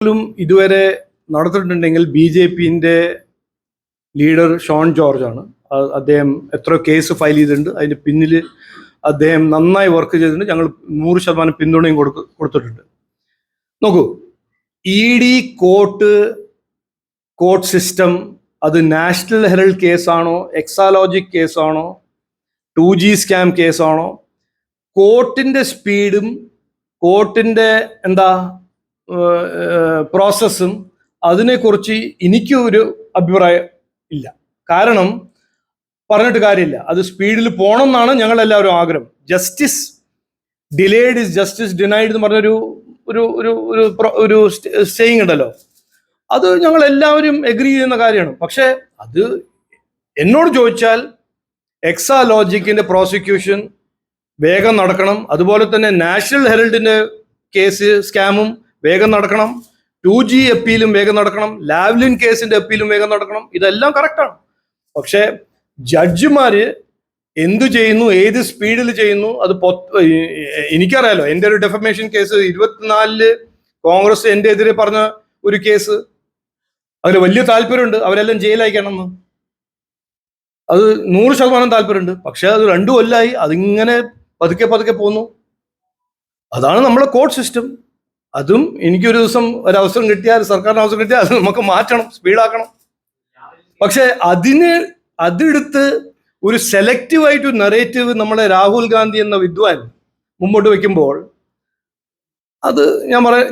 ഇതുവരെ നടത്തിയിട്ടുണ്ടെങ്കിൽ BJP-ന്റെ ലീഡർ ഷോൺ ജോർജ് ആണ്. അദ്ദേഹം എത്രയോ കേസ് ഫയൽ ചെയ്തിട്ടുണ്ട്. അതിന്റെ പിന്നിൽ അദ്ദേഹം നന്നായി വർക്ക് ചെയ്തിട്ടുണ്ട്. ഞങ്ങൾ 100% പിന്തുണയും കൊടുത്തിട്ടുണ്ട്. നോക്കൂ, ED കോർട്ട് സിസ്റ്റം അത് നാഷണൽ ഹെറൾഡ് കേസാണോ, എക്സാലോജിക് കേസാണോ, 2G സ്കാം കേസാണോ, കോർട്ടിന്റെ സ്പീഡും കോർട്ടിന്റെ പ്രോസസ്സും അതിനെക്കുറിച്ച് എനിക്ക് ഒരു അഭിപ്രായം ഇല്ല. കാരണം പറഞ്ഞിട്ട് കാര്യമില്ല, അത് സ്പീഡിൽ പോകണം എന്നാണ് ഞങ്ങൾ എല്ലാവരും ആഗ്രഹം. Justice delayed is justice denied എന്ന് പറഞ്ഞൊരു ഒരു ഒരു ഒരു സേയിങ് ഉണ്ടല്ലോ, അത് ഞങ്ങൾ എല്ലാവരും എഗ്രി ചെയ്യുന്ന കാര്യമാണ്. പക്ഷെ അത് എന്നോട് ചോദിച്ചാൽ എക്സാലോജിക്കിന്റെ പ്രോസിക്യൂഷൻ വേഗം നടക്കണം. അതുപോലെ തന്നെ നാഷണൽ ഹെറൾഡിന്റെ കേസ് സ്കാമും വേഗം നടക്കണം. 2G അപ്പീലും വേഗം നടക്കണം. ലാവ്ലിൻ കേസിന്റെ അപ്പീലും വേഗം നടക്കണം. ഇതെല്ലാം കറക്റ്റാണ്. പക്ഷെ ജഡ്ജിമാര് എന്തു ചെയ്യുന്നു, ഏത് സ്പീഡിൽ ചെയ്യുന്നു, അത് എനിക്കറിയാലോ. എൻ്റെ ഒരു ഡെഫമേഷൻ കേസ് 24 കോൺഗ്രസ് എൻ്റെ എതിരെ പറഞ്ഞ ഒരു കേസ്, അതിൽ വലിയ താല്പര്യമുണ്ട് അവരെല്ലാം ജയിലയക്കണമെന്ന്. അത് 100% താല്പര്യമുണ്ട്. പക്ഷെ അത് 2 കൊല്ലമായി അതിങ്ങനെ പതുക്കെ പോകുന്നു. അതാണ് നമ്മുടെ കോർട്ട് സിസ്റ്റം. അതും എനിക്കൊരു ദിവസം ഒരവസരം കിട്ടിയാൽ, സർക്കാരിന് അവസരം കിട്ടിയാൽ അത് നമുക്ക് മാറ്റണം, സ്പീഡാക്കണം. പക്ഷെ അതെടുത്ത് ഒരു സെലക്റ്റീവായിട്ട് നറേറ്റീവ് നമ്മളെ രാഹുൽ ഗാന്ധി എന്ന വിദ്വാൻ മുമ്പോട്ട് വെക്കുമ്പോൾ, അത്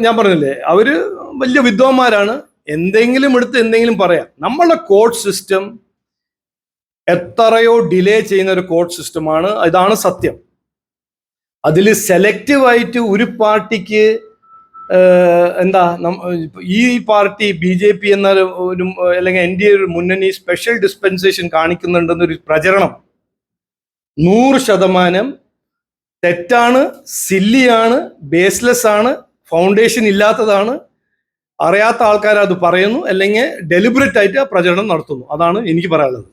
ഞാൻ പറഞ്ഞില്ലേ, അവര് വലിയ വിദ്വാന്മാരാണ്. എന്തെങ്കിലും എടുത്ത് എന്തെങ്കിലും പറയാം. നമ്മളുടെ കോർട്ട് സിസ്റ്റം എത്രയോ ഡിലേ ചെയ്യുന്ന ഒരു കോർട്ട് സിസ്റ്റമാണ്. ഇതാണ് സത്യം. അതിൽ സെലക്റ്റീവായിട്ട് ഒരു പാർട്ടിക്ക് ഈ പാർട്ടി BJP എന്ന ഒരു അല്ലെങ്കിൽ NDA ഒരു മുന്നണി സ്പെഷ്യൽ ഡിസ്പെൻസേഷൻ കാണിക്കുന്നുണ്ടെന്നൊരു പ്രചരണം 100% തെറ്റാണ്, സില്ലിയാണ്, ബേസ്ലെസ് ആണ്, ഫൗണ്ടേഷൻ ഇല്ലാത്തതാണ്. അറിയാത്ത ആൾക്കാർ അത് പറയുന്നു, അല്ലെങ്കിൽ ഡെലിബറേറ്റ് ആയിട്ട് ആ പ്രചരണം നടത്തുന്നു. അതാണ് എനിക്ക് പറയാനുള്ളത്.